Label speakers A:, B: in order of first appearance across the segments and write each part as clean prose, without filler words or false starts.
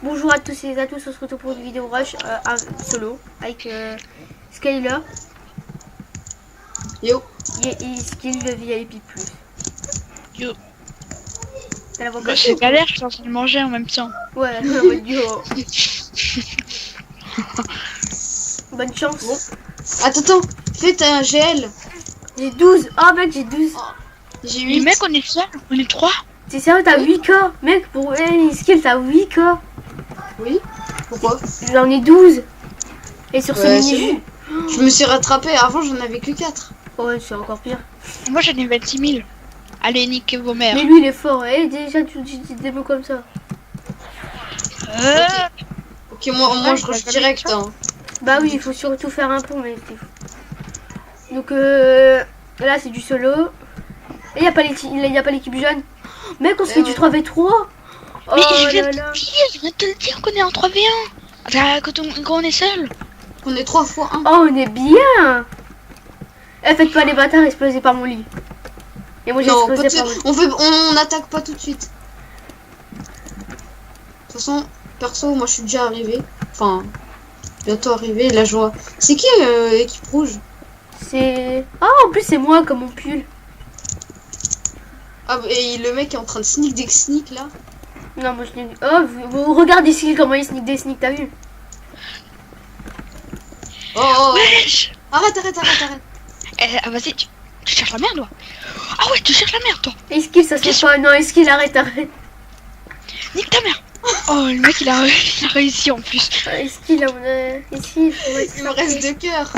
A: Bonjour à tous et à tous, on se retrouve pour une vidéo rush solo avec Skyler
B: Yo.
A: et Skill de VIP+.
C: Yo.
A: T'as la voix
C: Bah,
A: comme
C: c'est galère, je suis en train de manger en même temps.
A: Ouais, en mode yo. Bonne chance.
B: Bon. Attends, faites un GL.
A: J'ai 12. Oh mec, j'ai 12.
B: J'ai
C: Mais
B: 8.
C: mec, on est seuls, on est 3.
A: T'es sérieux, t'as 8K. Mec, pour Skill, t'as 8K.
B: Oui. Pourquoi?
A: J'en ai 12. Et sur ce
B: Ouais,
A: mini-jeu.
B: Je me suis rattrapé. Avant, j'en avais que 4.
A: Ouais, c'est encore pire.
C: Moi j'en ai 26 000. Allez, niquez vos mères.
A: Mais lui, il est fort. Et déjà, tu dis des mots comme ça.
B: Ok, moi je rush direct. Hein.
A: Bah oui, il faut surtout faire un pont, mais c'est fou. Donc là, c'est du solo. Et il n'y a pas l'équipe jeune. Mec, on se fait du 3v3. Oh
C: Mais je viens
A: là
C: de
A: là.
C: je viens de te le dire qu'on est en 3v1. Enfin, quand on est seul.
B: On est 3 fois 1.
A: Oh, on est bien. Eh, faites pas les bâtards exploser par mon lit. Et moi, j'ai
B: Non,
A: explosé par mon lit.
B: on attaque pas tout de suite. De toute façon, perso, moi je suis déjà arrivé. Enfin, bientôt arrivé. La joie. C'est qui équipe rouge?
A: C'est... Oh, en plus, c'est moi comme mon pull.
B: Ah, et le mec est en train de sneak là.
A: Non, moi, je n'ai... Oh, vous regardez ici comment il sneak des sneaks, t'as vu?
B: Oh.
C: Wesh.
B: Arrête.
C: Vas-y, tu cherches la merde, toi. Ah ouais, tu cherches la merde, toi.
A: Esquive, ça se fait pas. Non, esquive, arrête.
C: Nique ta mère. Oh, le mec, il a réussi en plus.
A: Esquive, là, on a... Ici, faut être...
B: Il me reste 2 cœurs.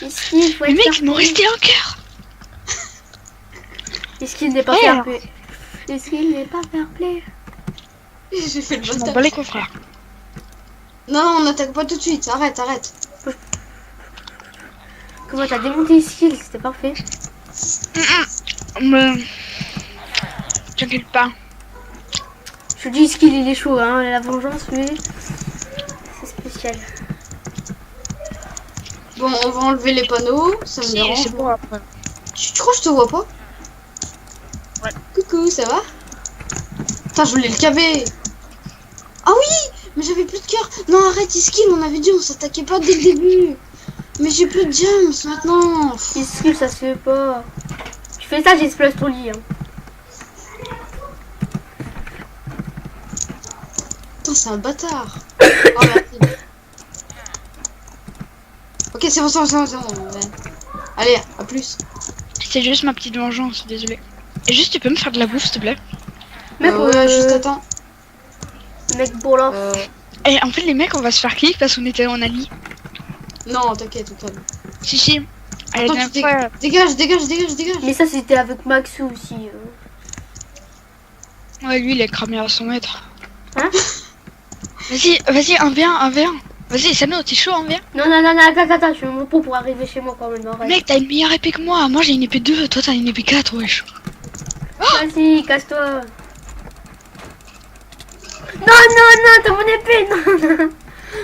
A: Esquive, faut
C: Le
A: être...
C: mec, il m'en restait un cœur.
A: Esquive n'est pas
C: Ouais,
A: fair play. Esquive n'est pas fair play.
B: J'ai fait le
C: Je m'en
B: bâtard.
C: bats les couilles, frère.
B: Non, on attaque pas tout de suite. Arrête.
A: Comment t'as démonté Esquive? C'était parfait.
C: Mais... T'inquiète pas.
A: Je te dis, Esquive, il est chaud, hein. La vengeance, lui, c'est spécial.
B: Bon, on va enlever les panneaux. Ça me
C: Si,
B: dérange.
C: c'est bon après.
B: Tu crois que je te vois pas?
C: Ouais.
B: Coucou, ça va? Putain, je voulais le caver. Ah oui, mais j'avais plus de cœur. Non, arrête, Iskill, on avait dit on s'attaquait pas dès le début. Mais j'ai plus de jumps maintenant.
A: Esquive, ça se fait pas. Tu fais ça, j'explose ton lit, hein.
B: Putain, c'est un bâtard. Oh, merci. Ok, c'est bon. Ouais. Allez, à plus.
C: C'est juste ma petite vengeance, désolé. Et juste, tu peux me faire de la bouffe, s'il te plaît?
A: Mec,
B: Ouais, juste attends.
A: mec, bon là.
C: Et en fait, les mecs, on va se faire clic parce qu'on était en ali.
B: Non, t'inquiète, au calme.
C: Si. Allez,
B: Attends,
C: la
B: tu
C: fois...
B: dégage.
A: Mais ça, c'était avec Maxou aussi.
C: Ouais, lui, il est cramé à 100 mètres.
A: Hein?
C: Vas-y, 1v1. Vas-y, Sano, t'es chaud, 1v1?
A: Non, attends, je fais mon pot pour arriver chez moi quand même. Arrête.
C: Mec, t'as une meilleure épée que moi. Moi, j'ai une épée 2, toi, t'as une épée 4, wesh.
A: Vas-y, casse-toi. Non, t'as mon épée, non.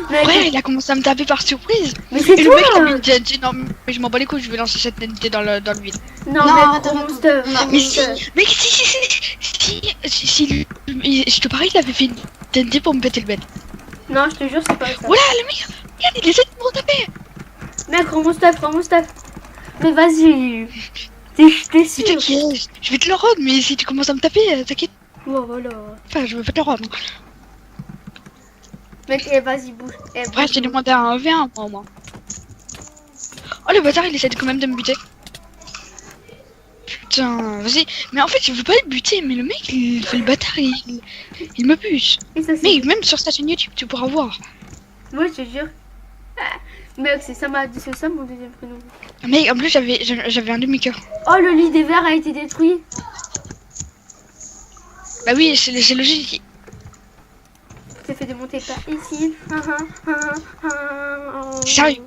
A: Mec,
C: Ouais, il a commencé à me taper par surprise.
A: mais c'est
C: Et le
A: toi.
C: mec, il a mis une TNT. Non, mais je m'en bats les couilles, je vais lancer cette TNT dans le vide.
A: Non,
B: Non,
A: mec,
B: arrête,
A: prends
B: arrête.
A: mon stuff.
B: Non,
A: prends
C: Mais
A: mon
C: si,
A: stuff.
C: mec, si, je te parie, il avait fait une TNT pour me péter le bed.
A: Non, je te jure, c'est pas ça.
C: Voilà, le mec, regarde, il essaie de me retaper.
A: Mec, prends mon stuff. Mais vas-y. T'es sûr.
C: Mais t'inquiète, je vais te le rendre, mais si tu commences à me taper, t'inquiète.
A: Oh, voilà.
C: Enfin, je vais pas te le rendre.
A: Mec, vas-y, bouge.
C: Après, je t'ai demandé un 1v1 pour moi. Oh, le bâtard, il essaie quand même de me buter. Putain, vas-y. Mais en fait, je veux pas le buter, mais le mec, il fait le bâtard, il me bute.
A: Et ça, c'est...
C: Mais même sur sa chaîne YouTube, tu pourras voir.
A: Moi, je te jure. Ah, mec, c'est ça mon deuxième prénom.
C: Mec, en plus, j'avais un demi-cœur.
A: Oh, le lit des verres a été détruit.
C: Bah oui, c'est logique.
A: T'es fait démonter par ici.
C: Sérieux?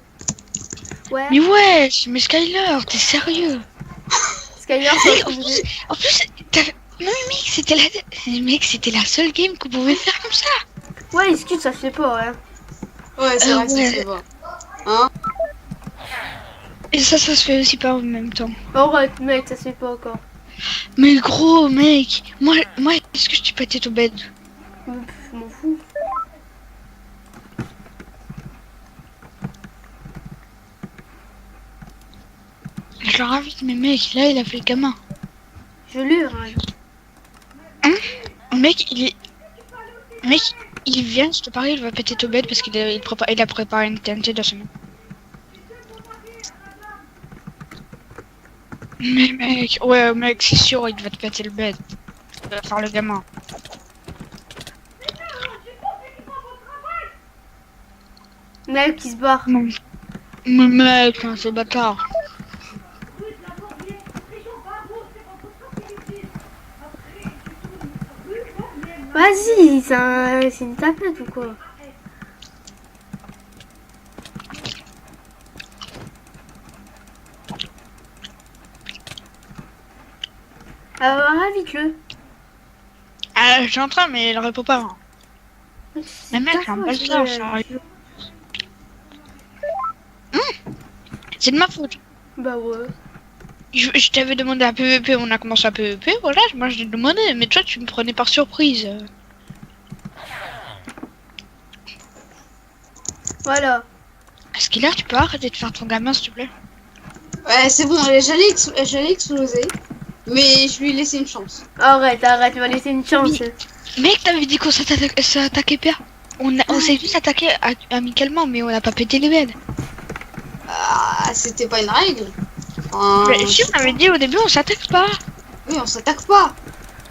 A: Ouais.
C: Mais wesh, mais Skyler, t'es sérieux?
A: Skyler,
C: Mec, en plus, non mais mec, c'était la seule game qu'on pouvait faire comme ça.
A: ouais, excuse, ça se fait pas, ouais.
B: Ouais, c'est vrai que
C: ouais.
B: c'est bon. Hein?
C: Et ça se fait aussi pas en même temps.
A: Arrête, mec, ça se fait pas encore.
C: Mais gros, mec, moi, est-ce que je t'ai pété ton bed?
A: Je m'en fous.
C: Je le ravite, mais mec, là, il a fait le gamin.
A: Je l'ai, hein.
C: Mec, Mec, il vient, je te parie, il va péter tout bête parce il a préparé une TNT de semaine. Mais mec, ouais, mec, c'est sûr, il va te péter le bête. Il va faire le gamin.
A: Mec qui se barre.
C: Non. Mais mec, hein, c'est bâtard.
A: Vas-y, c'est une tapette ou quoi? Alors, invite-le.
C: Ah, je suis en train, mais il répond pas. Hein. Mais mec, c'est un
A: faute,
C: bâtard,
A: ouais.
C: sérieux. C'est de ma faute.
A: Bah ouais.
C: Je t'avais demandé un PVP, on a commencé à PVP, voilà, moi je l'ai demandé, mais toi tu me prenais par surprise.
A: Voilà.
C: Est-ce qu'il a, tu peux arrêter de faire ton gamin s'il te plaît?
B: Ouais, c'est bon, j'allais exploser. Mais je lui ai laissé une chance.
A: Arrête, tu vas laisser une chance.
C: Mec, t'avais dit qu'on s'attaquait pas. On s'est juste attaqué amicalement, mais on n'a pas pété les bêtes.
B: Ah, c'était pas une règle. Enfin,
C: Mais si, on avait dit au début on s'attaque pas.
B: oui, on s'attaque pas.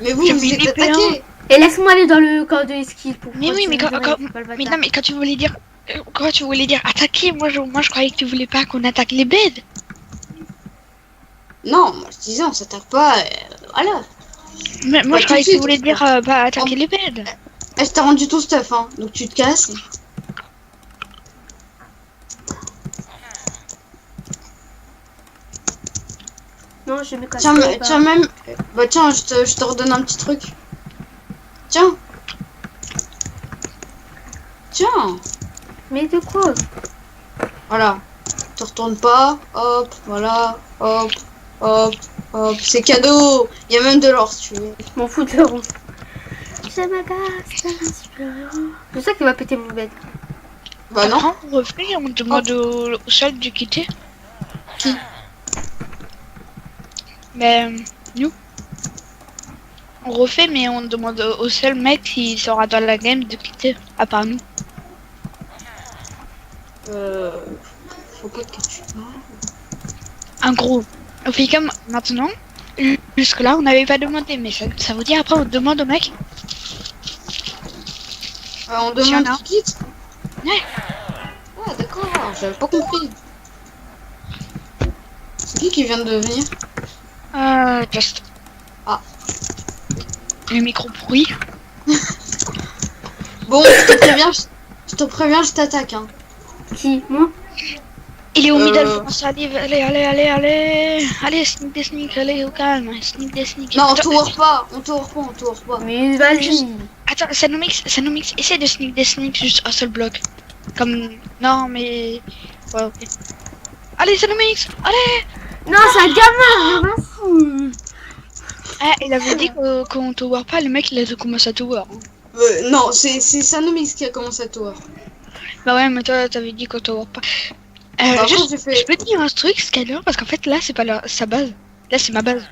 B: Mais vous,
C: J'ai
B: vous
C: mis
B: êtes
C: les
B: attaqués.
A: Et laisse-moi aller dans le camp de ski pour
C: Mais oui, mais
A: continuer
C: quand,
A: de rêver,
C: mais non, mais quand tu voulais dire, attaquer, moi je croyais que tu voulais pas qu'on attaque les bêtes.
B: Non, moi je disais on s'attaque pas. Voilà.
C: Mais moi
B: Bah,
C: je croyais
B: tout
C: que
B: de
C: tu voulais
B: suite.
C: dire pas attaquer les bêtes.
B: Eh, je t'ai rendu ton stuff, hein. Donc tu te casses.
A: Non, je me casse
B: Tiens,
A: pas.
B: tiens même. Bah tiens, je te redonne un petit truc. Tiens. Tiens.
A: Mais de quoi?
B: Voilà. Te retourne pas. Hop, voilà. Hop, hop, hop. C'est cadeau. Il y a même de l'or si tu veux.
A: Je m'en fous de l'euro. Je me casse, c'est un super-héros. C'est ça qui va péter mon bête.
B: Bah non.
C: Après, on refait, on demande au seul de quitter.
B: Qui?
C: Mais nous. On refait, mais on demande au seul mec qui sera dans la game de quitter, à part nous.
B: Faut pas que tu parles.
C: Un gros. On fait comme maintenant. Jusque là, on n'avait pas demandé, mais ça veut dire après on demande au mec.
B: On demande
C: Tiens, là.
B: qui quitte.
C: Ouais.
B: Ah d'accord, j'avais pas compris. C'est qui vient de venir?
C: Just.
B: Ah.
C: Le micro pourri.
B: Bon, je te préviens, je t'attaque, hein.
A: Qui? Moi?
C: Il est au middle, France, allez, sneak des sneak, allez au calme, sneak des sneak.
B: Non, on
C: Attends,
B: tourne pas, on tourne pas.
A: Mais vas-y.
C: Attends, ça nous mix, essaie de sneak des sneak juste un seul bloc. Comme, non mais, ouais ok. Allez, ça nous mix, allez.
A: Non, c'est un gamin, je m'en fous.
C: Ah, il avait dit qu'on tower pas, le mec il a commencé à tower. Hein.
B: Non, c'est Sanomix qui a commencé à tour.
C: Bah ouais, mais toi t'avais dit qu'on tower pas.
B: Par
C: Juste,
B: contre, j'ai fait.
C: je peux te dire un truc, Skyler, parce qu'en fait là c'est pas sa base, là c'est ma base.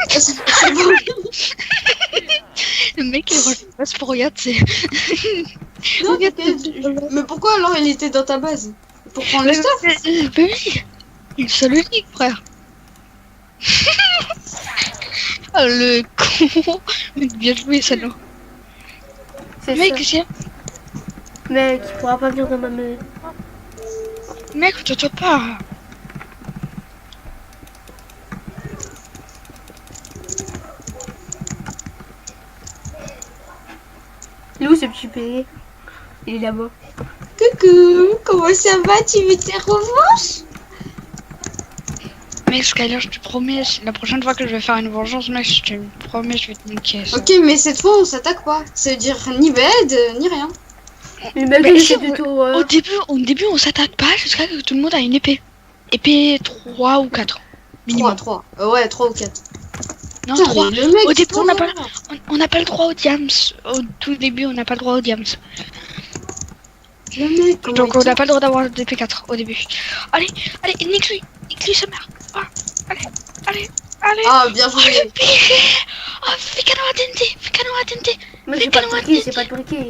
B: C'est bon.
C: Le mec il revient base pour rien, c'est.
B: Non, mais pourquoi alors il était dans ta base? Pour prendre le stuff?
C: Bah oui, il se le dit, frère. Oh le con. Mec, bien joué, Sano.
A: C'est
C: Mec,
A: ça.
C: qu'est-ce qu'il y a?
A: Mec, il pourra pas venir dans ma maison.
C: Mec, on t'entend pas.
A: Il est où ce petit payé? Il est là-bas.
B: Coucou, comment ça va? Tu veux tes revanches?
C: Mec, Skyler, je te promets, la prochaine fois que je vais faire une vengeance, mec, je te promets, je vais te niquer. Ça.
B: Ok, mais cette fois on s'attaque pas. Ça veut dire ni bed, ni rien.
A: Le mec,
C: Mais
A: il
C: si,
A: essaie de tout.
C: Au début, on s'attaque pas jusqu'à que tout le monde a une épée. Épée 3 ou 4. Minimum.
B: 3. Ouais, 3 ou 4.
C: Non,
B: Putain,
C: 3.
B: mais le mec,
C: Au début, on n'a pas,
B: tourne.
C: on n'a pas le droit au diams. Au tout début, on n'a pas le droit au diams.
B: Le mec, comment
C: Donc
B: il
C: on n'a pas le droit d'avoir des P4 au début. Allez, allez, nique-lui sa mère. Ah, allez.
B: Ah, bien
C: Oh,
B: joué.
C: le pire. Oh, fais canon à TNT.
A: Moi j'ai pas de briquet, j'ai pas de briquet.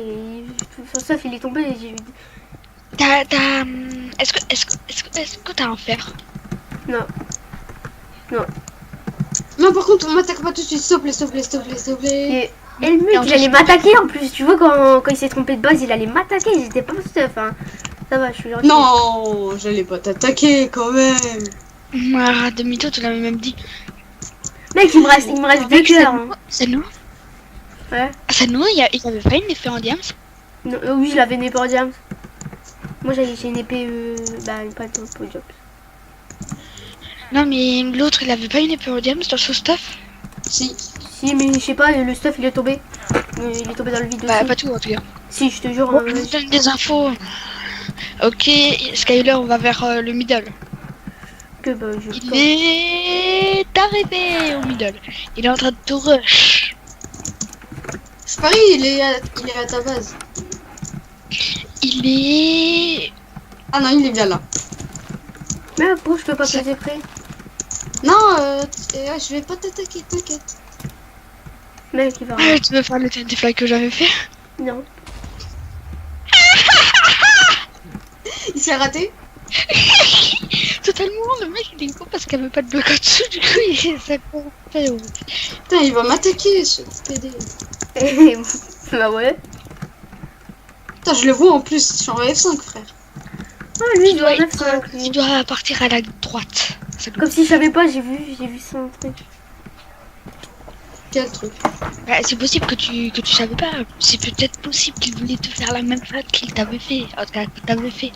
A: Son stuff il est tombé.
C: Est-ce que t'as un fer?
A: Non.
B: Non, par contre, on m'attaque pas tout de suite. S'il te plaît.
A: Et le mec, il allait m'attaquer en plus. Tu vois, quand il s'est trompé de base, il allait m'attaquer. J'étais pas stuff. Hein. Ça va, je suis gentil.
B: Non, j'allais pas t'attaquer quand même.
C: Arrête de mytho, tu l'avais même dit.
A: Mec, il me reste 2 cœurs. Hein.
C: C'est nous.
A: Ouais.
C: C'est nous, il y avait pas une épée en diams.
A: Non, oui, je l'avais une épée en diams. Moi, j'ai une épée. Pas de podium.
C: Non, mais l'autre, il avait pas une épée en diams dans son stuff.
B: Si.
A: Si, mais je sais pas, le stuff il est tombé. Il est tombé dans le vide
C: Bah,
A: aussi.
C: pas tout en tout cas.
A: Si, je te jure.
C: Bon, je vous donne des infos. Ok, Skyler, on va vers le middle.
A: Que bah,
C: Il est arrivé au middle. Il est en train de tout rush.
B: Je parie, il est à ta base.
C: Il est...
B: Ah non, il est bien là.
A: Mais pourquoi je peux pas poser près?
B: Non, je vais pas t'attaquer, t'inquiète.
A: Mec, il va.
C: Ah, tu veux faire le TNT fly que j'avais fait?
A: Non.
B: Il s'est raté.
C: Totalement, le mec il est con parce qu'il avait pas de bloc en dessous, du coup il s'est fait.
B: Putain, il va m'attaquer, ce PD.
A: Bah ouais.
B: Putain, je le vois en plus, je suis en F5, frère.
A: Ah, lui, il doit être
C: Tu dois partir à la droite.
A: Comme si je savais pas, j'ai vu son truc.
B: Quel truc.
C: Bah, c'est possible que tu savais pas. C'est peut-être possible qu'il voulait te faire la même faute qu'il t'avait fait. En tout cas, que t'avais fait.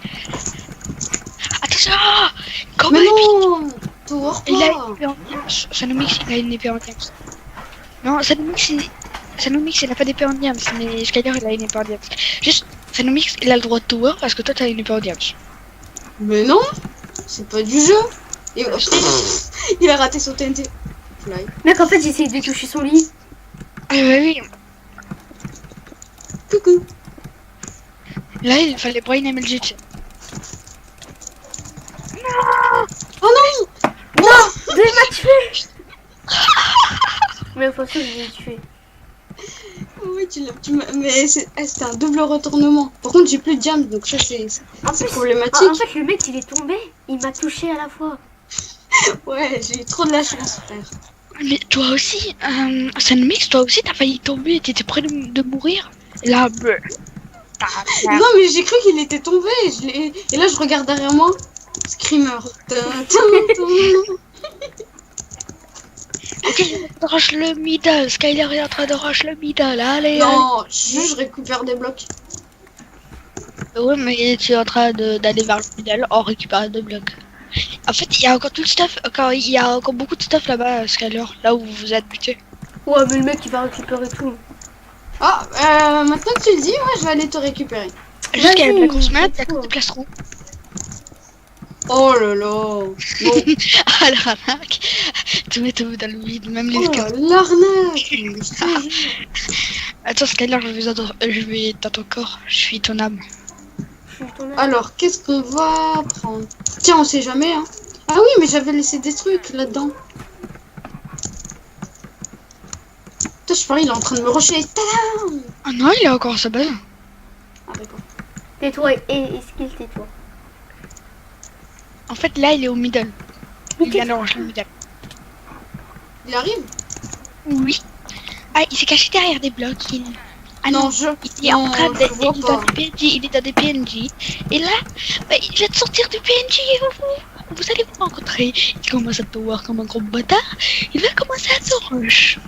C: Attention! Comment
B: Mais non, tour
C: il a
B: pas.
C: une épée en diams. Sanomix, il a une épée en diams. Non, Sanomix, il a pas d'épée en diams, mais Skyler, il a une épée en diams. Juste, Sanomix, il a le droit de tower parce que toi, t'as une épée en diams.
B: Mais non, c'est pas du jeu. Et... il a raté son TNT. Fly.
A: Mec, en fait, j'ai essayé de toucher son lit.
C: Ah bah oui.
B: Coucou.
C: Là, il fallait brain MLG.
B: Oh non.
A: Non, il m'a tué. Mais de toute façon, je l'ai tué.
B: Oui, mais c'était un double retournement. Par contre, j'ai plus de jam, donc ça c'est problématique.
A: En fait, le mec, il est tombé. Il m'a touché à la fois.
B: Ouais, j'ai eu trop de la chance, frère.
C: Mais toi aussi, Sanomix, toi aussi, t'as failli tomber, t'étais près de mourir. Là, bleu.
B: Non, mais j'ai cru qu'il était tombé. Et là, je regarde derrière moi. Screamer.
C: Ok, rush le middle. Skyler est en train de rush le middle. Allez,
B: Non, je récupère des blocs.
C: allez. Ouais, mais tu es en train d'aller vers le middle en récupérant des blocs. En fait, il y a encore tout le stuff. Il y a encore beaucoup de stuff là-bas, Skyler. Là où vous êtes buté.
A: Ouais, mais le mec, il va récupérer tout.
B: Ah, maintenant que tu le dis, ouais, je vais aller te récupérer.
C: Jusqu'à
A: Vas-y,
C: la grosse map, il y a
A: c'est
C: que
A: tout.
C: des placerons.
B: Oh là là. Bon.
C: Ah, l'arnaque. Tout met dans le vide, même les
B: Oh,
C: cartes.
B: l'arnaque. Mais je te jure.
C: Attends, Skyler, je vais dans ton corps. Je suis ton âme.
A: Je suis tombée.
B: Alors, qu'est-ce qu'on va prendre? Tiens, on sait jamais, hein. Ah oui, mais j'avais laissé des trucs là-dedans. Putain, je parie, il est en train de me rusher. Tadam.
C: Ah non, il est encore à sa base.
B: Ah d'accord.
A: Tais-toi et skill, tais-toi.
C: En fait, là, il est au middle. Il vient de ranger le middle.
B: Il arrive?
C: Oui. Ah, il s'est caché derrière des blocs. Ah non, il est en train de...
B: je vois
C: Il est
B: pas.
C: dans des PNJ. Il est dans des PNJ. Et là, bah, il vient de sortir du PNJ. Vous allez vous rencontrer. Il commence à te voir comme un gros bâtard. Il va commencer à te rush.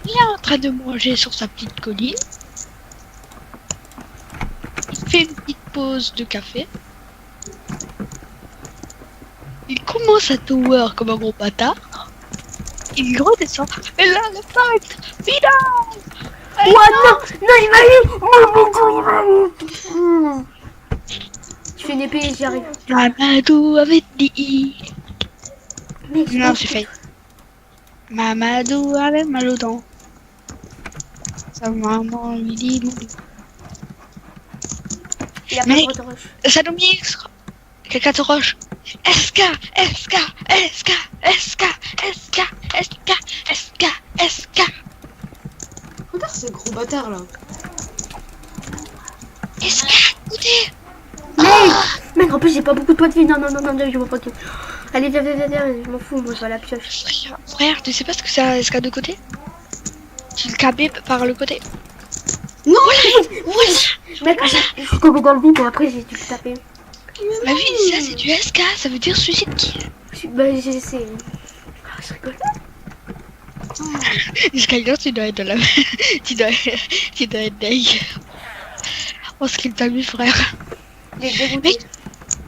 C: Il est en train de manger sur sa petite colline. Il fait une petite pause de café. Il commence à tower comme un gros bâtard. Il redescend. Et là, le fight. Vida.
A: Ouais, non, il m'a eu. Non, mais il m'a eu. Je fais une épée et j'y arrive.
C: Mamadou avait dit.
A: Mec,
C: Non, c'est fait. Mamadou avait mal aux dents. Sa maman lui dit non.
A: Il a pas
C: Mec.
A: le droit de rush.
C: Sanomix, quelqu'un te rush. SK, SK, SK, SK, SK, SK, SK, SK.
B: Regarde ce gros bâtard là.
C: SK, écoutez.
A: Mec, en plus, j'ai pas beaucoup de points de vie. Non, je m'en fous. Allez, viens, je m'en fous, moi, je vais à la pioche.
C: Frère, tu sais pas ce que c'est un SK de côté? Tu le cabais par le côté.
B: Non,
A: Mec, jusqu'au bout dans le vide, et après, j'ai dû le taper.
C: Ma vie, ça c'est du SK, ça veut dire suicide kill.
A: Bah, j'essaie. Ah, je rigole.
C: Skyler, tu dois être de la... tu dois être deg. Oh, ce qu'il t'a mis, frère.
A: Il est dégoûté.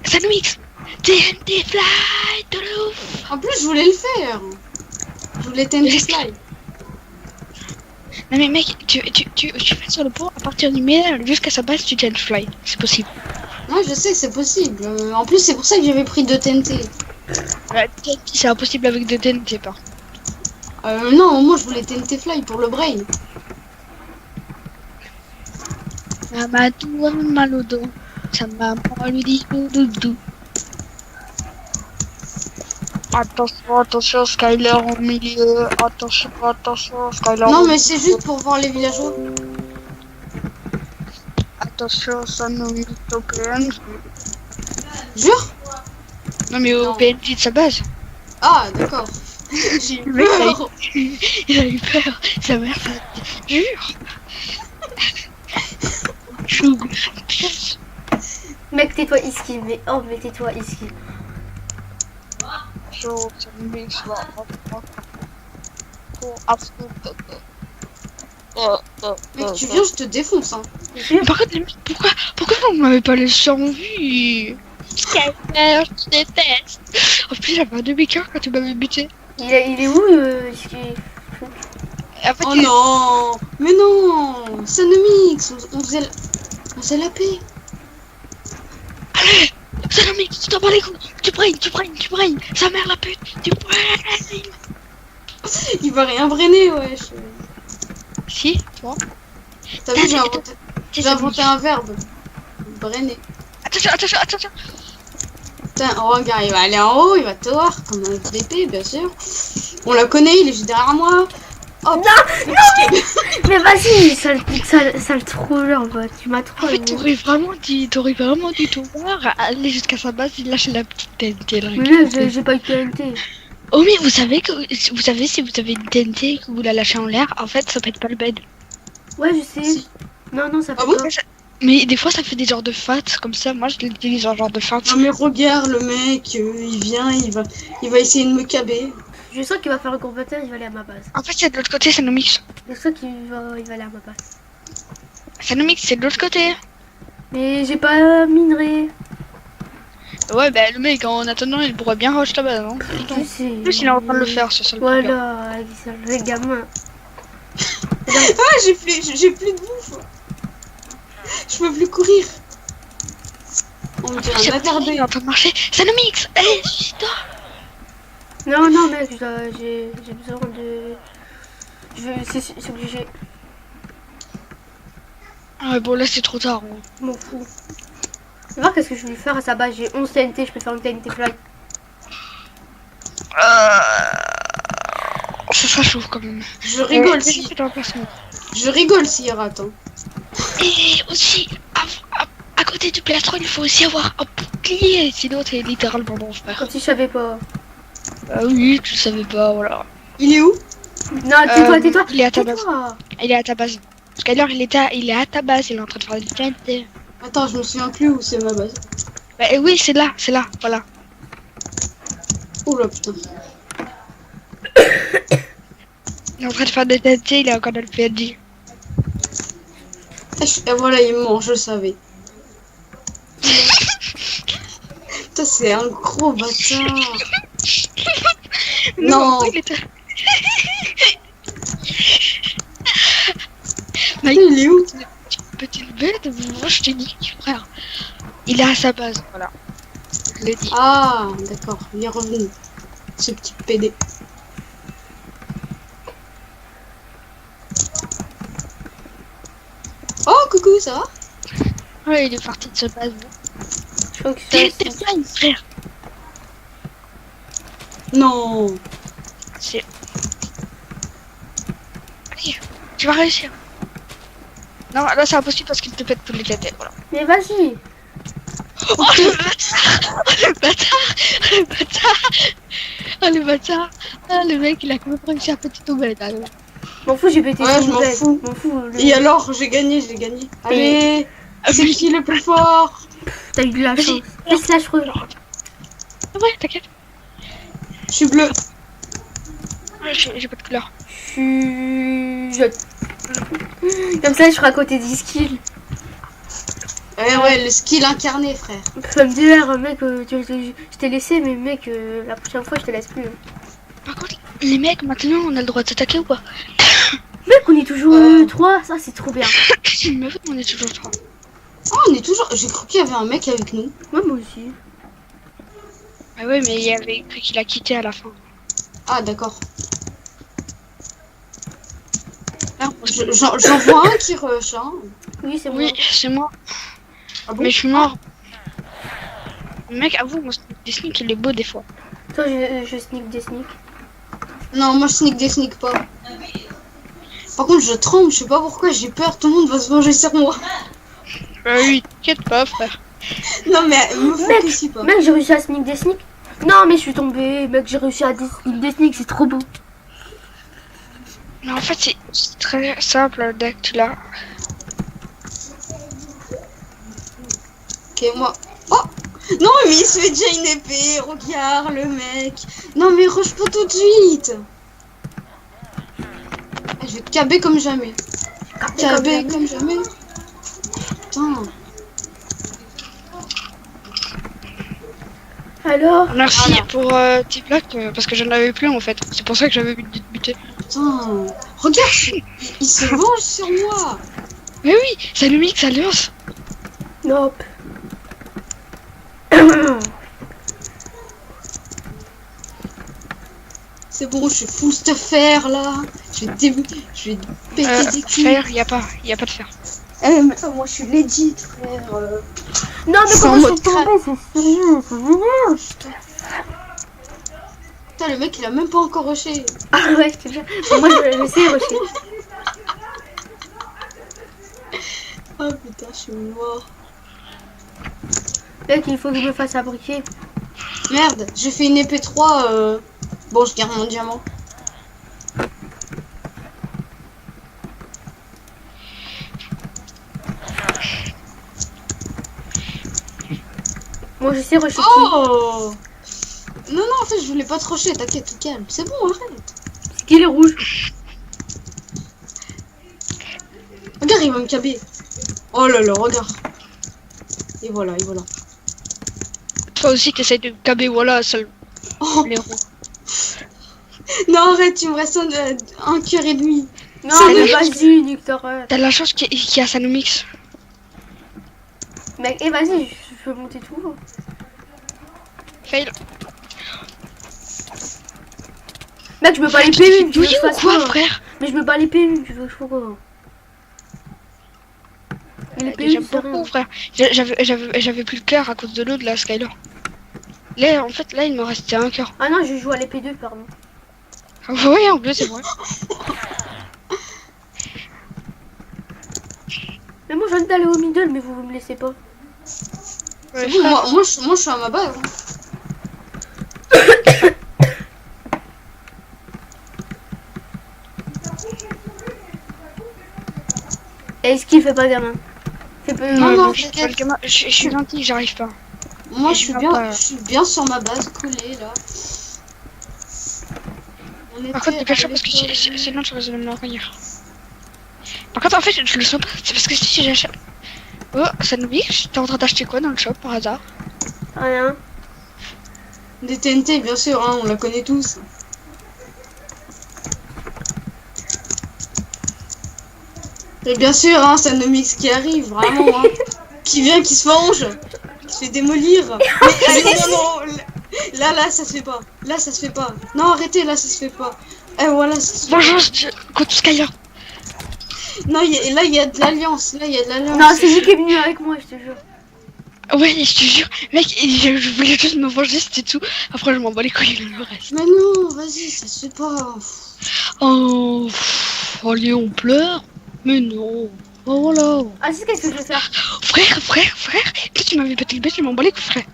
C: Sanomix, TNT fly de l'ouf.
B: en plus je voulais le faire. Je voulais TNT fly.
C: Non mais mec, tu fais sur le pont à partir du milieu jusqu'à sa base, tu TNT fly. C'est possible.
B: Non, je sais que c'est possible. En plus, c'est pour ça que j'avais pris 2 TNT.
C: C'est impossible avec des TNT, pas.
B: Non, moi je voulais TNT fly pour le brain.
C: Ça m'a tout mal au dos. Ça m'a mal au doudou. Attention, Skyler au milieu. Attention, Skyler.
B: Non, mais c'est juste pour voir les villageois.
C: Attention, ça nous met au PNJ.
B: Jure?
C: Non, mais au
B: Non.
C: PNJ de sa base.
B: Ah, d'accord.
C: J'ai eu peur. Il a eu peur. Sa mère, ça. Jure. Chou.
A: Mec, tais-toi, Iski. Mais oh, mais tais-toi, Iski.
C: Chaud, ça me met là.
B: Mec, tu viens, je te défonce. Hein.
C: Par contre, pourquoi vous m'avez pas laissé en vie? Skyler, je déteste. En plus, j'avais un demi-cœur quand tu m'avais buté.
A: Il est où, Iski?
C: En fait,
B: Oh non. Mais non. Sanomix, on faisait la paix.
C: allez, Sanomix, tu t'en bats les couilles. Tu brain. Sa mère la pute. Tu brain.
B: Il va rien brainer, wesh.
C: Si, toi.
B: T'as vu, j'ai inventé un verbe. Brainer.
C: Attention.
B: Putain, oh, regarde, il va aller en haut, il va te voir, comme un VP, bien sûr. On la connaît, il est juste derrière moi. Oh,
A: Mais vas-y, sale trolleur, bah, tu m'as
C: En
A: trollé.
C: fait, t'aurais vraiment dû te voir aller jusqu'à sa base et lâcher la petite TNT. là.
A: Mais mec, j'ai pas eu de TNT.
C: Oh, mais vous savez si vous avez une TNT et que vous la lâchez en l'air, en fait, ça pète pas le bed.
A: Ouais, je sais.
B: Si.
A: Non, ça fait
B: Ah bon
A: pas.
C: Mais des fois, ça fait des genres de fat comme ça. Moi, je l'utilise en genre de fat.
B: non mais regarde, le mec, il vient, il va essayer de me caber.
A: Je sens qu'il va faire le gros bâtard, il va aller à ma base.
C: En fait, c'est de l'autre côté, Sanomix.
A: Je sens qu'il va aller à ma base.
C: Sanomix, c'est de l'autre côté.
A: Mais j'ai pas minerai.
C: Ouais, bah le mec, en attendant, il pourrait bien rush ta base. Hein.
A: Tu sais.
C: En plus, il est en train de le faire, c'est ça le problème.
A: Voilà, avec les gamins.
B: Ah, j'ai plus de bouffe. Je peux plus courir. On me dirait
C: C'est
B: un attardé.
C: il est en train de marcher. Sanomix, allez, suicide-toi.
A: Non, mec, j'ai besoin de. C'est obligé.
C: Ah ouais, bon, là, c'est trop tard. Hein.
A: Je m'en fous. Tu vas voir qu'est-ce que je vais lui faire à sa base. J'ai 11 TNT, je peux faire une TNT fly.
C: Ça sera chaud quand même.
B: Je rigole
C: Déjà,
B: si.
C: c'est un placement.
B: Je rigole s'il rate. Hein.
C: Et aussi, à côté du plastron, il faut aussi avoir un bouclier. Sinon, t'es littéralement bon, frère.
A: Comme si je savais pas.
C: Ah oui, tu savais pas, voilà.
B: Il est où?
A: Non, tais-toi.
C: Il est à ta base.
A: Tais-toi.
C: Il est à ta base. Skyler, il est à ta base. Il est en train de faire du TNT.
B: Attends, je me souviens plus où c'est ma base.
C: Bah, oui, c'est là, voilà.
B: Oula putain.
C: Il est en train de faire des TNT, il est encore dans le PNJ.
B: Et voilà, il ment, je le savais. Putain, c'est un gros bâtard. Non.
C: Il était...
B: Il est où?
C: Petite bête, moi je t'ai dit, frère. Il est à sa base, voilà. Je l'ai dit.
B: Ah, d'accord, il est revenu. Ce petit PD. Oh, coucou, ça va?
C: Ouais, il est parti de ce base.
A: Je crois que
C: T'es
A: c'est
C: fine, frère.
B: Non.
C: C'est... Allez, tu vas réussir. Non, là c'est impossible parce qu'il te pète tous les têtes. Voilà.
A: Mais vas-y.
C: Oh le bâtard! Oh le bâtard! Oh le bâtard! Oh le bâtard! Ah le mec il a quand même réussi à péter ton bête.
A: M'en fous, j'ai pété
B: Ouais,
A: son
B: je m'en
A: bête.
B: fous.
A: M'en fous.
B: Et alors, j'ai gagné. Allez, c'est qui le plus fort?
A: T'as eu de la
C: Vas-y.
A: chance. Fais slash re.
C: Ouais, t'inquiète.
B: Je suis bleu.
C: Ouais, j'ai pas de couleur.
A: Je suis jaune. Comme ça, je serai à côté des skills.
B: Ouais, le skill incarné, frère.
A: Ça me dire, mec, je t'ai laissé, mais mec, la prochaine fois, je te laisse plus.
C: Par contre, les mecs, maintenant on a le droit de s'attaquer ou pas?
A: Mec, on est toujours 3, ça c'est trop bien.
C: Mais en fait, on est toujours trois.
B: Oh, on est toujours. J'ai cru qu'il y avait un mec avec nous.
A: Ouais, moi aussi.
C: Ah ouais, mais il y avait écrit qu'il a quitté à la fin.
B: Ah, d'accord.
C: Là,
B: J'en vois un qui rush, hein.
A: Oui, c'est moi.
C: oui, c'est moi.
B: Ah bon?
C: Mais je suis mort. Mec, avoue, mon sneak il est beau des fois.
A: Toi, je sneak des sneaks.
B: Non, moi je sneak des sneak pas. Par contre, je tremble, je sais pas pourquoi, j'ai peur, tout le monde va se venger sur moi.
C: Oui, t'inquiète pas, frère.
B: Non, mais me focus pas.
A: Mec, j'ai réussi à sneak des sneaks. Non, mais je suis tombée. Mec, j'ai réussi à sneak des sneaks, c'est trop beau.
C: Mais en fait, c'est très simple dès que tu l'as.
B: Ok, moi. Oh! Non, mais il se fait déjà une épée, regarde le mec. Non, mais rush pas tout de suite. Je vais te caber comme jamais. Caber comme jamais. Putain.
A: Alors,
C: Merci
B: Voilà.
C: pour tes plaques, parce que j'en avais plus en fait. C'est pour ça que j'avais envie de te buter.
B: Putain. Regarde, il se venge sur moi.
C: Mais oui, ça nous mixe alliance.
A: nope.
B: C'est bon, je suis full stuffer là. Je vais péter des culs.
C: Fer, y a pas de fer.
B: Eh, mais moi je suis legit, frère.
A: Non, mais
B: C'est
A: comment
B: en
A: je
B: mode
A: suis tombée, c'est sérieux, ça m'énerve.
B: Putain, le mec il a même pas encore rushé.
A: Ah ouais, je te jure. Bon, moi, je vais essayer de rusher.
B: Oh putain, je suis mort.
A: Mec, il faut que je me fasse abriquer.
B: Merde, j'ai fait une épée 3. Bon, je garde mon diamant.
A: Moi, je sais rusher.
B: Oh! Non, non, en fait, je voulais pas te rusher, t'inquiète, tout calme. C'est bon, arrête.
A: C'est qu'il est rouge.
B: Regarde, il va me caber. Oh là là, regarde. Et voilà, et voilà.
C: Toi aussi, t'essayes de caber, voilà, seul.
B: Oh,
C: Les roues.
B: non, arrête, tu me restes un cœur et demi.
A: Non,
B: C'est
A: mais
B: le-
A: vas-y, nique ta race.
C: T'as la chance qu'il y a ça nous mixe.
A: Mec, et vas-y, je peux monter tout.
C: Fail.
A: Mec, je me bats les
C: Tu t'es fait
A: PU, tu veux que
C: douiller
A: je
C: ou
A: fasse
C: quoi,
A: quoi?
C: frère?
A: Mais je me bats les PU, tu veux que je fasse quoi? Mais les PU,
C: J'aime
A: c'est rien.
C: beaucoup, frère. J'avais plus le cœur à cause de l'eau de la Skyler. Là, en fait, là, il me restait un cœur.
A: Ah non, je joue à l'épée 2, pardon.
C: Ah ouais, en plus, c'est vrai.
A: Mais moi, j'ai envie d'aller au middle, mais vous me laissez pas.
C: Ouais,
B: C'est bon,
C: frère.
B: moi, je suis à ma base. Hein.
A: Et ce qu'il fait pas gamin. Fait pas...
B: Non, non,
C: je suis
B: t'inquiète.
C: pas le gamin. Je suis gentil, j'arrive pas.
B: Moi,
C: Et
B: je suis
C: je
B: bien,
C: vois pas.
B: je suis bien sur ma base, collée là. On
C: Par contre,
B: était
C: dépêche-toi
B: à
C: parce que
B: l'école.
C: sinon, tu vas me revenir. Par contre, en fait, je le sens pas. C'est parce que si j'achète. Oh, ça nous mixe. T'es en train d'acheter quoi dans le shop par hasard?
A: Rien.
B: Des TNT, bien sûr, hein, on la connaît tous. Et bien sûr, hein, c'est un Nomix qui arrive, vraiment, hein. Qui vient, qui se venge, qui se fait démolir. Mais, non, non, là, ça se fait pas. Là, ça se fait pas. Non, arrêtez, là, ça se fait pas. Eh, voilà, ça se fait
C: Bonjour, contre Skyler.
B: Non, là, il y a de l'alliance. Là, il y a de l'alliance.
A: Non, c'est lui qui est venu avec moi, je te jure.
C: Ouais, je te jure, mec, je voulais juste me venger, c'était tout. Après, je m'en bats les couilles, le reste.
B: Mais non, vas-y, ça se fait pas.
C: Oh, allez, on pleure. Mais non. Oh voilà.
A: Ah, si, qu'est-ce que je vais faire?
C: Frère. Toi, tu m'avais pété le bête, je m'en bats les couilles, frère.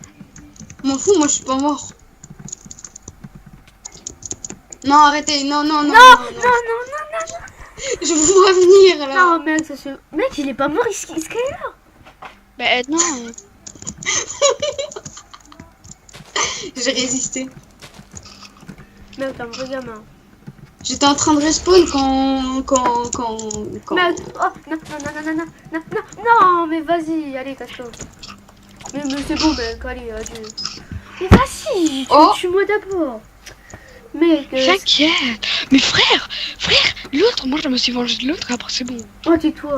B: M'en fous, moi, je suis pas mort. Non, arrêtez. Non.
A: Non.
B: Je vous vois venir, là.
A: Non, mec, ça se... Mec, il est pas mort, il se là.
C: Bah non.
B: J'ai résisté.
A: Mec, t'es un vrai gamin.
B: J'étais en train de respawn quand...
A: Mec, oh, non, mais vas-y, allez, casse-toi. Mais c'est bon, mec, allez, adieu. Mais vas-y,
B: Oh.
A: tue-moi d'abord. Mec,
C: T'inquiète. Mais frère, l'autre, moi je me suis vengé de l'autre, après c'est bon.
A: oh, tais-toi.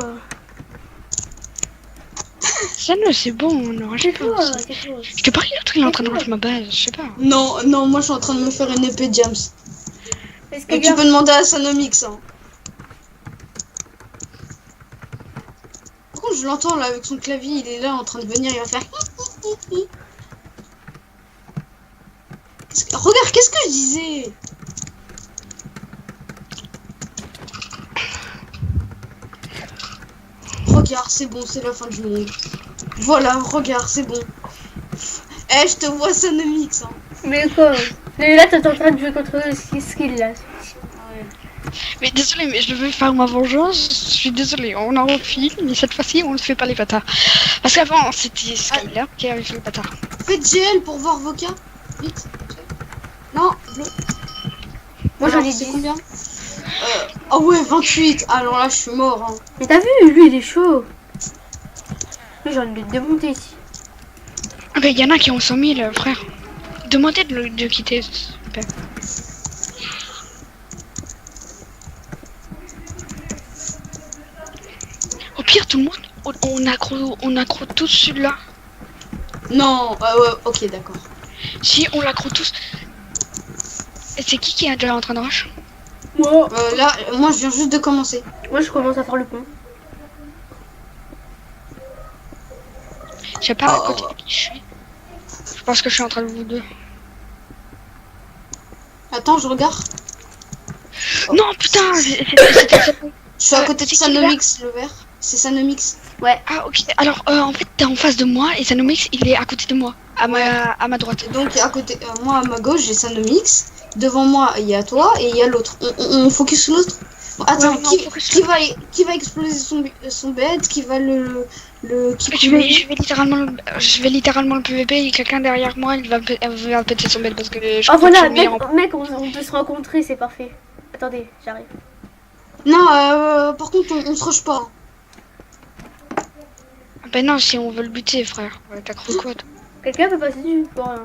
C: Ça ne, c'est bon, on aura jamais
A: Tais-toi,
C: fait.
A: tais-toi.
C: Je te parie, l'autre il est en train de ranger ma base, je sais pas.
B: Non, moi, je suis en train de me faire une épée de James.
A: Est-ce que
B: Et tu peux demander à Sanomix, hein. Par contre, je l'entends, là, avec son clavier, il est là, en train de venir, il va faire... Regarde, qu'est-ce que je disais? Regarde, c'est bon, c'est la fin du monde. Voilà, regarde, c'est bon. Eh, je te vois Sanomix, hein.
A: Mais quoi? Mais là, t'es en train de jouer contre le skill, là.
C: Mais désolé, mais je veux faire ma vengeance, je suis désolée, on en refile, mais cette fois-ci on ne fait pas les bâtards. Parce qu'avant c'était Skyler qui avait fait les bâtards.
B: Faites GL pour voir vos cas. Vite. Non, bleu.
A: Moi, j'en ai
B: c'est
A: 10.
B: combien? Ah ouais, 28. Alors là, je suis mort, hein.
A: Mais t'as vu, lui, il est chaud. Lui, j'ai envie de le démonter ici.
C: Ah bah il y en a qui ont 100 000, frère. Demandez de quitter, super. Au pire, tout le monde, on accro tous celui-là.
B: Non, ouais, ok, d'accord.
C: Si, on l'accro tous. Et c'est qui est déjà en train de rush?
A: Moi,
B: Là, moi, je viens juste de commencer.
A: je commence à faire le pont.
C: Je sais pas à
B: Oh.
C: côté de qui je suis. Je pense que je suis en train de vous deux.
B: Attends, je regarde.
C: Non, putain, c'était
B: Je suis à côté de
C: c'est qui,
B: Sanomix, le vert. C'est Sanomix.
C: Ah ok, alors en fait t'es en face de moi et Sanomix il est à côté de moi, à ma droite.
B: Donc, à côté, moi, à ma gauche, j'ai Sanomix. Devant moi, il y a toi et il y a l'autre. On focus sur l'autre. Attends,
C: Ouais, non, focus
B: qui va exploser son bed, qui va le
C: Je vais littéralement le PVP et quelqu'un derrière moi il va péter son bête parce que je
A: Oh
C: crois
A: voilà,
C: que je suis
A: mec, on peut se rencontrer, c'est parfait. Attendez, j'arrive.
B: Non, par contre, on se rush pas.
C: Ben non, si on veut le buter frère, ouais, t'as cru quoi toi?
A: Quelqu'un peut passer dessus pour rien.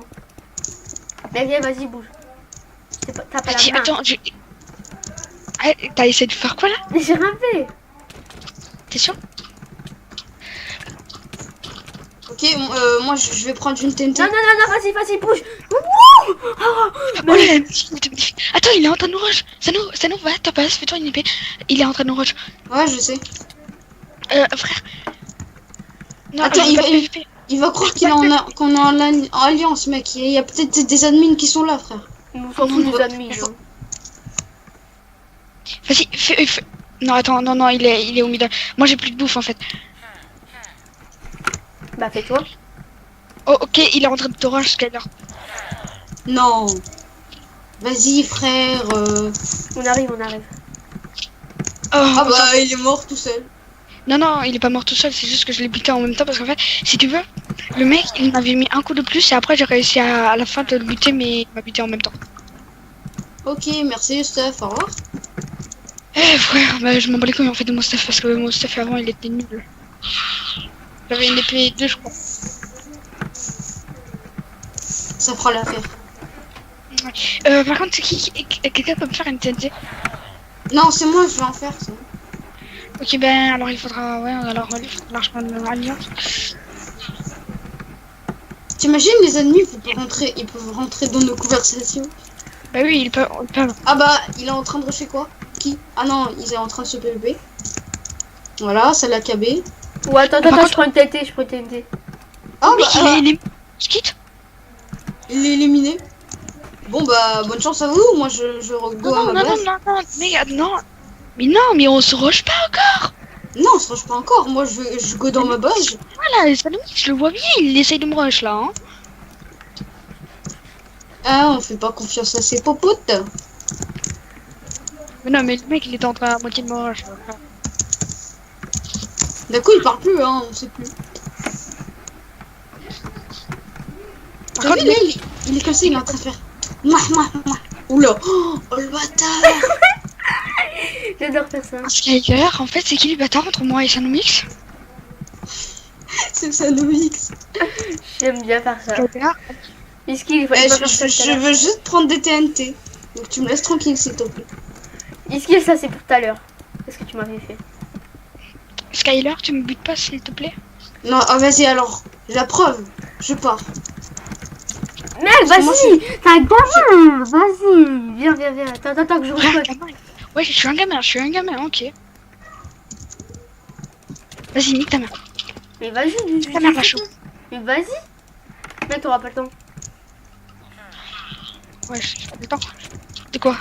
A: Mais viens, vas-y, bouge. T'as pas la main.
C: Attends, Ah, t'as essayé de faire quoi là?
A: Mais j'ai rien fait.
C: T'es sûr?
B: Ok, moi, je vais prendre une TNT.
A: Non, vas-y, bouge.
C: Oh là, attends, il est en train de nous rush. Sano, va, ta base, fais-toi une épée. Il est en train de nous rush.
B: Ouais, je sais.
C: Frère. Non,
B: Attends,
C: je veux pas le PVP.
B: il va croire qu'on est en alliance, mec. Il y a peut-être des admins qui sont là, frère.
A: On s'en fout des amis. hein.
C: Vas-y, fais. Non, attends, non, il est au milieu. Moi j'ai plus de bouffe en fait.
A: Bah, fais-toi.
C: Oh, ok, il est en train de te rush, Skyler.
B: Non. Vas-y, frère.
A: On arrive.
C: Oh,
B: Ah bah, il est mort tout seul.
C: Non, il est pas mort tout seul, c'est juste que je l'ai buté en même temps parce qu'en fait, si tu veux, le mec il m'avait mis un coup de plus et après j'ai réussi à la fin de le buter mais il m'a buté en même temps.
B: Ok, merci, Steph. Au revoir.
C: Eh frère, bah je m'en bats les couilles en fait de mon stuff parce que mon stuff avant il était nul. J'avais une épée 2 je crois.
B: Ça fera l'affaire.
C: Par contre, quelqu'un peut me faire une TNT?
B: Non, c'est moi, je vais en faire. Ça.
C: Ok, ben alors il faudra, ouais, alors il faudra rejoindre l'alliance.
B: T'imagines les ennemis, ils peuvent rentrer dans nos conversations.
C: Bah oui, ils peuvent.
B: Ah bah, il est en train de rusher quoi? Qui? Ah non, il est en train de se PVP. Voilà, c'est la KB.
A: Ou attends,
C: Par contre-
A: je prends une TNT, je prends une TNT.
B: Ah
C: Mais
B: bah,
C: il est... Je quitte.
B: il est éliminé. Bon bah, bonne chance à vous. Moi, je go à
C: Non,
B: ma
C: non,
B: base.
C: non, non, mais non. Mais non, mais on se rush pas encore.
B: Non, on se rush pas encore. Moi, je go dans ma base.
C: Voilà, salut, je le vois bien, il essaye de me rush là. Hein.
B: Ah, on fait pas confiance à ses popotes.
C: Mais non, mais le mec il était en train à moitié de me rush. Là.
B: D'un coup, il parle plus, hein, on sait plus.
C: Par
B: T'as
C: contre,
B: vu, là, il est comme ça, il est en train de faire. Mouah, mouah, mouah. Oula, oh le bâtard.
A: J'adore faire ça.
C: Skyler, en fait, c'est qui le bâtard entre moi et Sanomix?
B: C'est ça, Novix.
A: J'aime bien faire ça.
C: Skyler,
A: Est-ce qu'il faut
B: Eh,
A: pas faire ça tout à
B: je
A: l'heure.
B: veux juste prendre des TNT. Donc tu me laisses tranquille, s'il te plaît.
A: Est-ce que ça c'est pour tout à l'heure? Qu'est-ce que tu m'avais fait?
C: Skyler, tu me butes pas s'il te plaît?
B: Non, ah, vas-y alors. La preuve, je pars.
A: Mec,
B: Parce que moi,
A: vas-y! T'es un gamin! Vas-y! Viens, viens, viens. Attends que je
C: Ouais, un
A: reçois.
C: gamin. Ouais, je suis un gamin, ok. Vas-y, nique ta mère.
A: Mais vas-y,
C: Ta mère va chaud.
A: Mais vas-y! Mec, t'auras pas le temps.
C: Ouais, j'ai pas le temps. De quoi?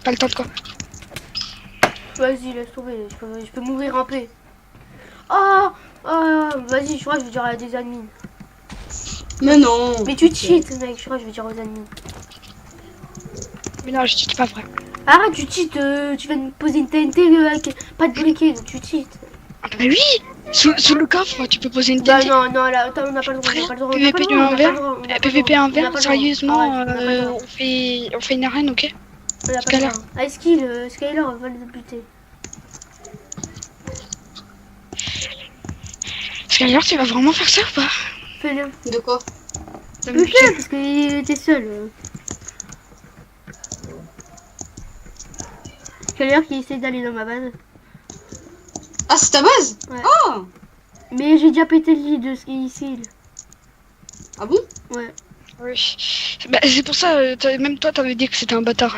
C: Pas le temps de quoi?
A: Vas-y, laisse tomber. Je peux mourir en paix. Oh! Oh! Vas-y, je crois que je vais dire à des admins.
B: Mais non.
A: Mais tu cheats, mec. Je crois que je vais dire aux admins.
C: Mais non, je dis pas vrai.
A: Arrête, tu cheats. Tu viens de me poser une TNT avec pas de briquet, donc tu cheats.
C: Ah bah oui! Sous le coffre, tu peux poser une
A: Bah
C: TNT.
A: non, là, attends, on n'a pas le droit. On n'a pas le droit.
C: PVP
A: on n'a pas le
C: vert.
A: droit, on n'a pas le
C: PVP
A: droit,
C: en
A: on n'a pas
C: vert,
A: le droit.
C: sérieusement,
A: Arrête, on n'a pas le droit.
C: on fait une arène, ok?
A: On n'a pas le
C: Skyler.
A: droit. Ah, Skyler va le buter.
C: Skyler, tu vas vraiment faire ça ou pas?
A: Fais-le.
B: De quoi?
A: Fais-le, parce qu'il était seul. Skyler qui essaie d'aller dans ma base.
B: Ah, c'est ta base?
A: Ouais.
B: Ah.
A: Mais j'ai déjà pété le lit de ici.
B: Ah bon?
A: Ouais.
C: Oui. Bah, c'est pour ça, même toi, t'avais dit que c'était un bâtard.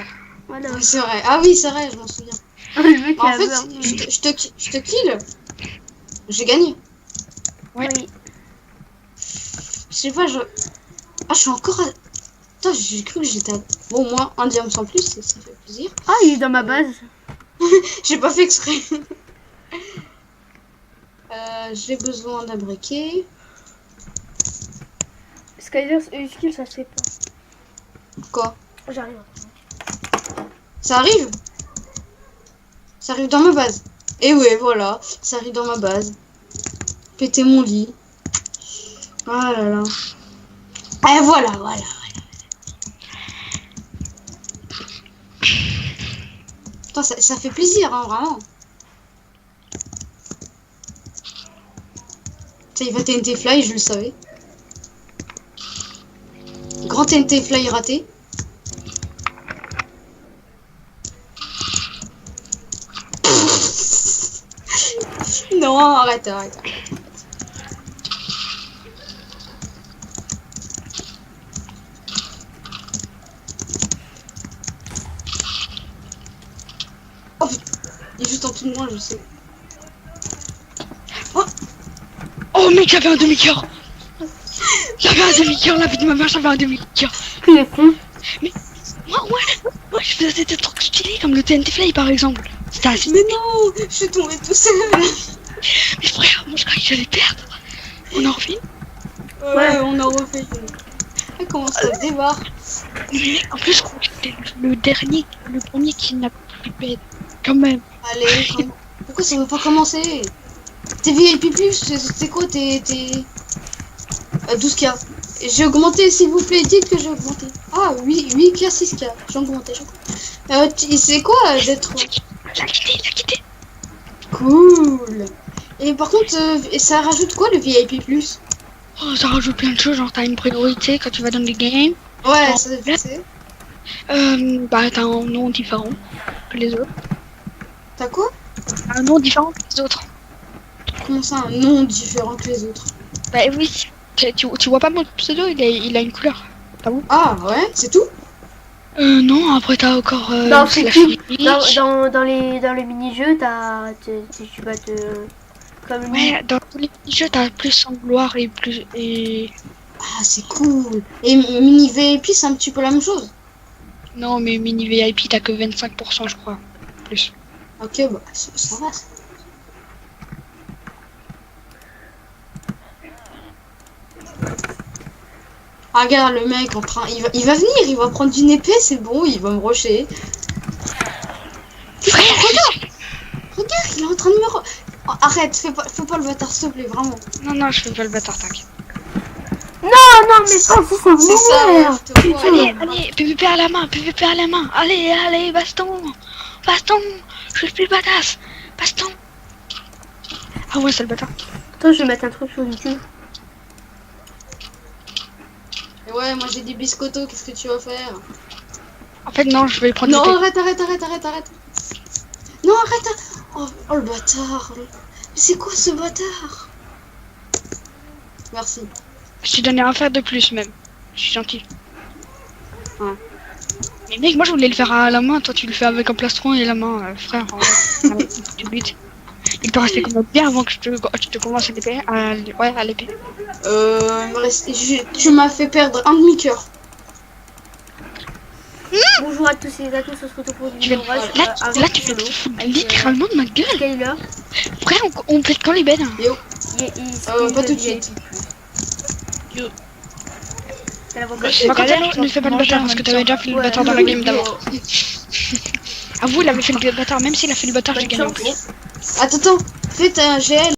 A: Voilà.
B: Ouais, c'est vrai. Ah oui, c'est vrai, je m'en souviens.
A: Le mec
B: En
A: a
B: fait,
A: peur.
B: je te kill. J'ai gagné.
C: Ouais.
A: Oui.
B: Je sais pas, Ah, je suis encore à... Putain, j'ai cru que j'étais à... Bon, moi, un diamant sans plus, ça fait plaisir.
A: Ah, il est dans ma base.
B: J'ai pas fait exprès. J'ai besoin d'un briquet.
A: Skyler, skill, ça se fait pas.
B: Quoi?
A: J'arrive.
B: Ça arrive? Ça arrive dans ma base. Et ouais, voilà, ça arrive dans ma base. Péter mon lit. Ah là là. Et voilà. Putain, ça fait plaisir, hein, vraiment. Ça, il va TNT Fly, je le savais. Grand TNT Fly raté. Non, arrête. Oh putain, il est juste en dessous de moi, je sais.
C: Oh mec, j'avais un demi-cœur! J'avais un demi-cœur, la vie de ma mère, j'avais un demi-cœur!
A: Il est con.
C: Moi je faisais des trucs stylés comme le TNT Fly par exemple. C'était assez...
B: Mais non, je suis tombée tout seul.
C: Mais frère, moi je croyais que j'allais perdre. On en refait une?
B: Ouais, on en refait une. Ah, comment ça débarque?
C: Mais mec, en plus je crois que j'étais le premier qui n'a plus pète. Quand même.
B: Allez, pourquoi ça veut pas commencer? T'es VIP+, c'est quoi tes... 12K. J'ai augmenté, s'il vous plaît, dites que j'ai augmenté. Ah, 8K, 6K. J'ai augmenté. C'est quoi d'être...
C: Il a quitté.
B: Cool. Et par contre, et ça rajoute quoi le VIP+?
C: Oh, ça rajoute plein de choses, genre t'as une priorité quand tu vas dans les games.
B: Ouais, ça c'est...
C: Bah t'as un nom différent que les autres.
B: T'as quoi?
C: Un nom différent que les autres.
B: Comment ça, un nom différent que les autres?
C: Bah oui. Tu vois pas mon pseudo, il a une couleur. T'as bon?
B: Ah, ouais, c'est tout?
C: Non, après t'as encore
A: Dans
C: Slash
A: Free
C: Hitch.
A: dans les mini-jeux, tu vas te... Comme
C: Ouais, dans tous les petits jeux, t'as plus sans gloire et plus... et...
B: Ah, c'est cool. Et mini VIP, c'est un petit peu la même chose.
C: Non, mais mini VIP, t'as que 25%, je crois. Plus.
B: Ok, bah, ça va. Ah, regarde le mec en train. Il va venir, il va prendre une épée, c'est bon, il va me rusher. Regarde, il est en train de me. Oh, arrête, fais pas le bâtard, s'il te plaît, vraiment.
C: Non, je fais pas le bâtard, t'inquiète.
A: Non, mais pas
B: C'est ça, ouais, je te vois.
C: Allez, PVP à la main, allez, baston, je suis plus badass, baston. Ah ouais, c'est le bâtard.
A: Attends, je vais mettre un truc sur YouTube.
B: Et ouais, moi j'ai des biscottos, qu'est-ce que tu vas faire?
C: En fait, non, je vais prendre
B: Non,
C: des thés.
B: arrête. Non, arrête. Oh le bâtard. Mais c'est quoi ce bâtard? Merci.
C: Je t'ai donné un fer de plus, même. Je suis gentil.
B: Ouais.
C: Mais mec, moi je voulais le faire à la main, toi tu le fais avec un plastron et la main, frère. Tu butes. Il te restait combien de bières avant que je te commence à l'épée? Ouais, à l'épée.
B: Il me reste... Tu m'as fait perdre un demi-cœur.
A: Bonjour à tous et à tous, on se retrouve pour une
C: Tu
A: vidéo
C: fais...
A: rush,
C: Là, tu fais
A: solo.
C: littéralement de ma gueule.
A: Skyler.
C: Frère, on pète quand les bêtes.
B: Yo. Pas tout de
A: VIP+.
B: suite.
C: Yo.
A: C'est la voix
C: Par contre, ne fais pas le bâtard parce que t'avais déjà fait le bâtard dans la game d'avant. Avoue, il avait fait le bâtard, même s'il a fait le bâtard, j'ai gagné en plus.
B: Attends, fais un GL.